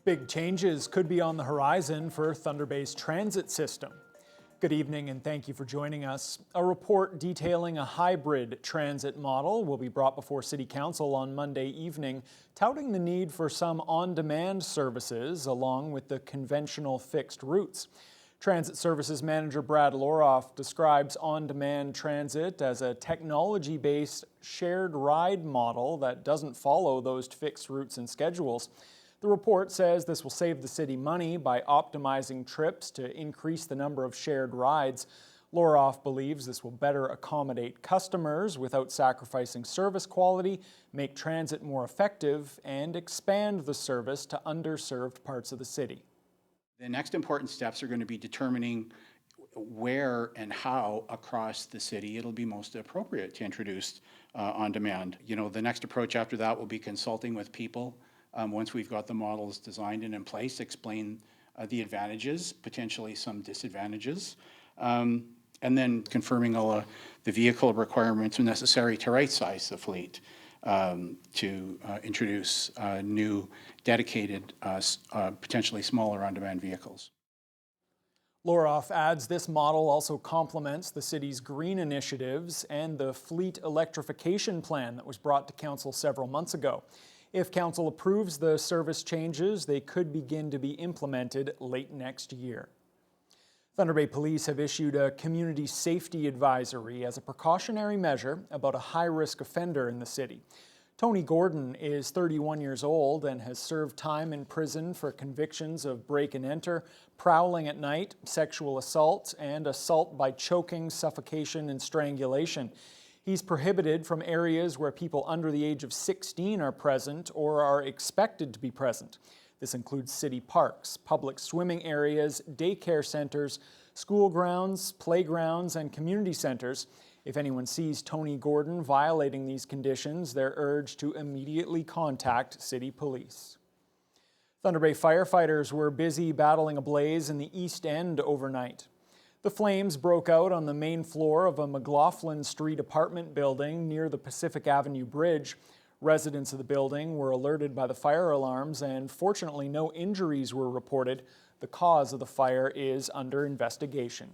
Big changes could be on the horizon for Thunder Bay's transit system. Good evening and thank you for joining us. A report detailing a hybrid transit model will be brought before City Council on Monday evening, touting the need for some on-demand services along with the conventional fixed routes. Transit Services Manager Brad Loroff describes on-demand transit as a technology-based shared ride model that doesn't follow those fixed routes and schedules. The report says this will save the city money by optimizing trips to increase the number of shared rides. Loroff believes this will better accommodate customers without sacrificing service quality, make transit more effective, and expand the service to underserved parts of the city. The next important steps are going to be determining where and how across the city it'll be most appropriate to introduce on-demand. The next approach after that will be consulting with people. Once we've got the models designed and in place, explain the advantages, potentially some disadvantages, and then confirming all the vehicle requirements necessary to right-size the fleet to introduce new dedicated, potentially smaller on-demand vehicles. Loroff adds this model also complements the city's green initiatives and the fleet electrification plan that was brought to council several months ago. If council approves the service changes, they could begin to be implemented late next year. Thunder Bay Police have issued a community safety advisory as a precautionary measure about a high-risk offender in the city. Tony Gordon is 31 years old and has served time in prison for convictions of break and enter, prowling at night, sexual assault, and assault by choking, suffocation, and strangulation. He's prohibited from areas where people under the age of 16 are present or are expected to be present. This includes city parks, public swimming areas, daycare centers, school grounds, playgrounds, and community centers. If anyone sees Tony Gordon violating these conditions, they're urged to immediately contact city police. Thunder Bay firefighters were busy battling a blaze in the East End overnight. The flames broke out on the main floor of a McLaughlin Street apartment building near the Pacific Avenue Bridge. Residents of the building were alerted by the fire alarms and fortunately no injuries were reported. The cause of the fire is under investigation.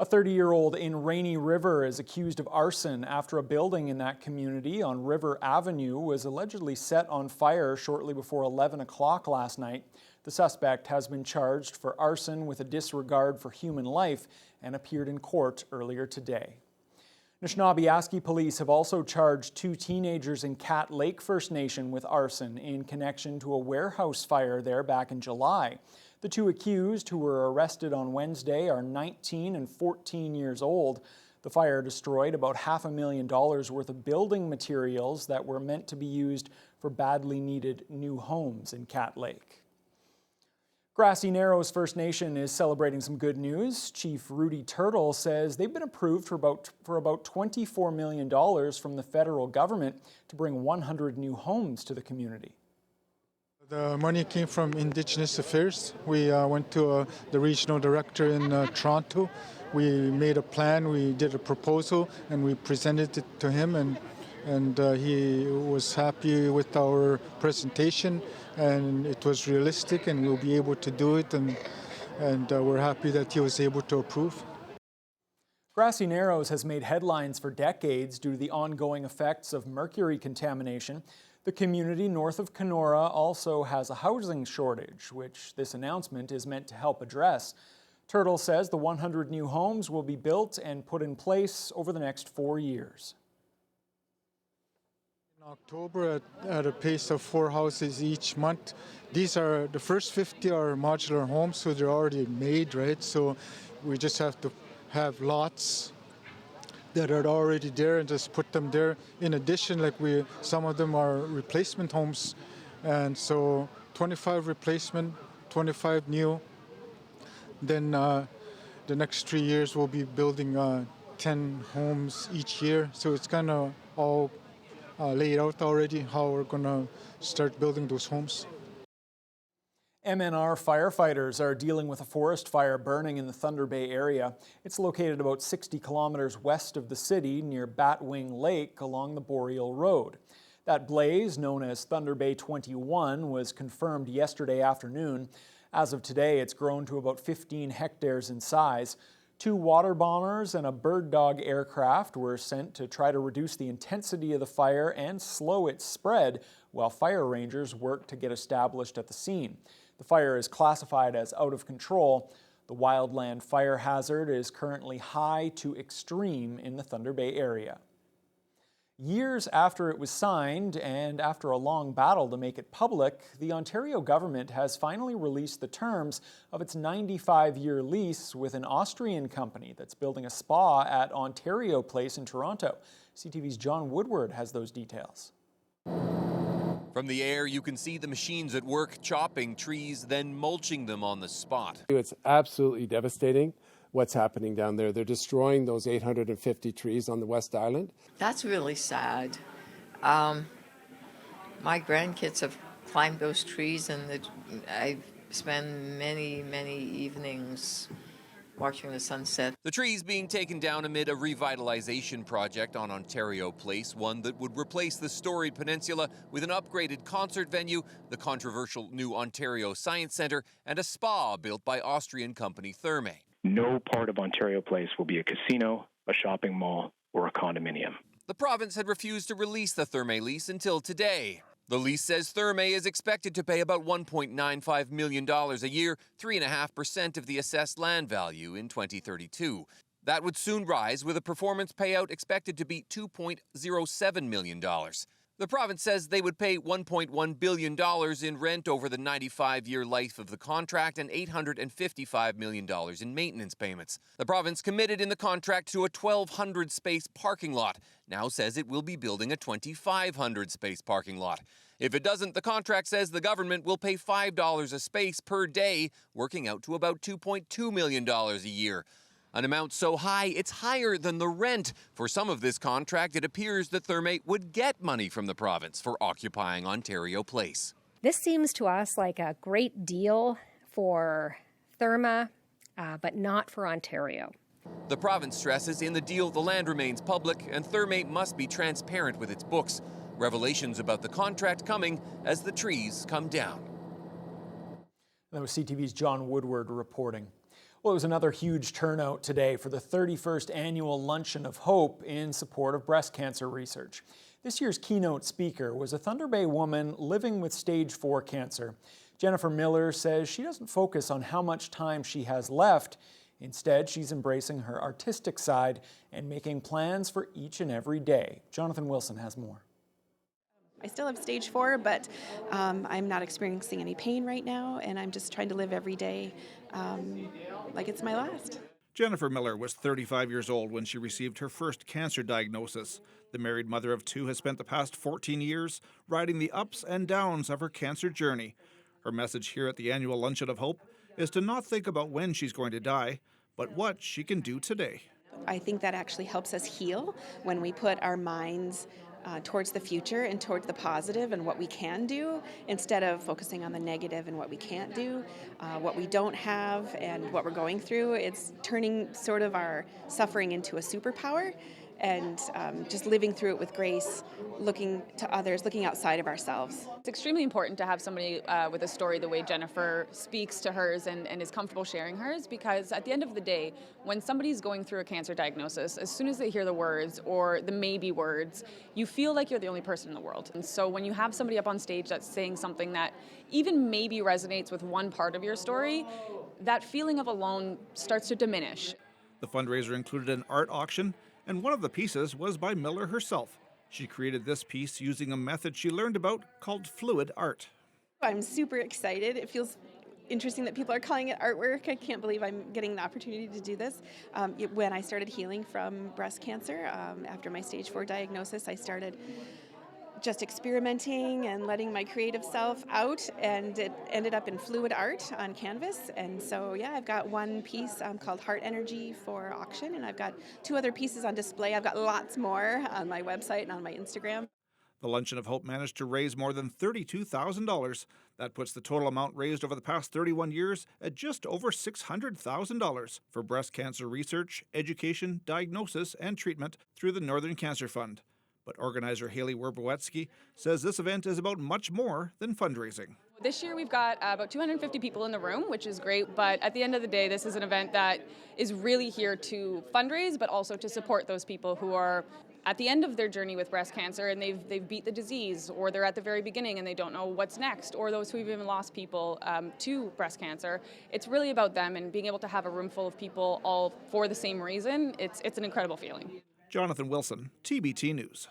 A 30-year-old in Rainy River is accused of arson after a building in that community on River Avenue was allegedly set on fire shortly before 11 o'clock last night. The suspect has been charged for arson with a disregard for human life and appeared in court earlier today. Anishinaabe police have also charged 2 teenagers in Cat Lake First Nation with arson in connection to a warehouse fire there back in July. The 2 accused, who were arrested on Wednesday, are 19 and 14 years old. The fire destroyed about $500,000 worth of building materials that were meant to be used for badly needed new homes in Cat Lake. Grassy Narrows First Nation is celebrating some good news. Chief Rudy Turtle says they've been approved for about $24 million from the federal government to bring 100 new homes to the community. The money came from Indigenous Affairs. We went to the regional director in Toronto. We made a plan, we did a proposal, and we presented it to him, and he was happy with our presentation, and it was realistic, and we'll be able to do it, and we're happy that he was able to approve. Grassy Narrows has made headlines for decades due to the ongoing effects of mercury contamination. The community north of Kenora also has a housing shortage, which this announcement is meant to help address. Turtle says the 100 new homes will be built and put in place over the next 4 years. In October, at a pace of 4 houses each month. These are, the first 50 are modular homes, so they're already made, right? So we just have to have lots that are already there and just put them there. In addition, some of them are replacement homes, and so 25 replacement, 25 new. Then the next 3 years we'll be building 10 homes each year. So it's kind of all laid out already how we're going to start building those homes. MNR firefighters are dealing with a forest fire burning in the Thunder Bay area. It's located about 60 kilometers west of the city near Batwing Lake along the Boreal Road. That blaze, known as Thunder Bay 21, was confirmed yesterday afternoon. As of today, it's grown to about 15 hectares in size. 2 water bombers and a bird dog aircraft were sent to try to reduce the intensity of the fire and slow its spread, while fire rangers worked to get established at the scene. The fire is classified as out of control. The wildland fire hazard is currently high to extreme in the Thunder Bay area. Years after it was signed and after a long battle to make it public, the Ontario government has finally released the terms of its 95-year lease with an Austrian company that's building a spa at Ontario Place in Toronto. CTV's John Woodward has those details. From the air, you can see the machines at work chopping trees, then mulching them on the spot. It's absolutely devastating what's happening down there. They're destroying those 850 trees on the West Island. That's really sad. My grandkids have climbed those trees, and I spend many evenings watching the sunset. The trees being taken down amid a revitalization project on Ontario Place, one that would replace the storied peninsula with an upgraded concert venue, the controversial new Ontario Science Centre, and a spa built by Austrian company Therme. No part of Ontario Place will be a casino, a shopping mall, or a condominium. The province had refused to release the Therme lease until today. The lease says Therme is expected to pay about $1.95 million a year, 3.5% of the assessed land value in 2032. That would soon rise, with a performance payout expected to be $2.07 million. The province says they would pay $1.1 billion in rent over the 95-year life of the contract and $855 million in maintenance payments. The province committed in the contract to a 1,200-space parking lot, now says it will be building a 2,500-space parking lot. If it doesn't, the contract says the government will pay $5 a space per day, working out to about $2.2 million a year. An amount so high, it's higher than the rent. For some of this contract, it appears that Therme would get money from the province for occupying Ontario Place. This seems to us like a great deal for Therme, but not for Ontario. The province stresses in the deal the land remains public and Therme must be transparent with its books. Revelations about the contract coming as the trees come down. That was CTV's John Woodward reporting. Well, it was another huge turnout today for the 31st annual Luncheon of Hope in support of breast cancer research. This year's keynote speaker was a Thunder Bay woman living with stage 4 cancer. Jennifer Miller says she doesn't focus on how much time she has left. Instead, she's embracing her artistic side and making plans for each and every day. Jonathan Wilson has more. I still have stage 4, but I'm not experiencing any pain right now, and I'm just trying to live every day like it's my last. Jennifer Miller was 35 years old when she received her first cancer diagnosis. The married mother of 2 has spent the past 14 years riding the ups and downs of her cancer journey. Her message here at the annual Luncheon of Hope is to not think about when she's going to die, but what she can do today. I think that actually helps us heal when we put our minds towards the future and towards the positive and what we can do, instead of focusing on the negative and what we can't do, what we don't have and what we're going through. It's turning sort of our suffering into a superpower and just living through it with grace, looking to others, looking outside of ourselves. It's extremely important to have somebody with a story the way Jennifer speaks to hers and is comfortable sharing hers, because at the end of the day, when somebody's going through a cancer diagnosis, as soon as they hear the words or the maybe words, you feel like you're the only person in the world. And so when you have somebody up on stage that's saying something that even maybe resonates with one part of your story, that feeling of alone starts to diminish. The fundraiser included an art auction, and one of the pieces was by Miller herself. She created this piece using a method she learned about called fluid art. I'm super excited. It feels interesting that people are calling it artwork. I can't believe I'm getting the opportunity to do this. When I started healing from breast cancer, after my stage 4 diagnosis, I started just experimenting and letting my creative self out, and it ended up in fluid art on canvas. And so, yeah, I've got one piece called Heart Energy for auction, and I've got 2 other pieces on display. I've got lots more on my website and on my Instagram. The Luncheon of Hope managed to raise more than $32,000. That puts the total amount raised over the past 31 years at just over $600,000 for breast cancer research, education, diagnosis, and treatment through the Northern Cancer Fund. But organizer Haley Werbowetsky says this event is about much more than fundraising. This year we've got about 250 people in the room, which is great, but at the end of the day, this is an event that is really here to fundraise, but also to support those people who are at the end of their journey with breast cancer and they've beat the disease, or they're at the very beginning and they don't know what's next, or those who've even lost people to breast cancer. It's really about them, and being able to have a room full of people all for the same reason, it's an incredible feeling. Jonathan Wilson, TBT News.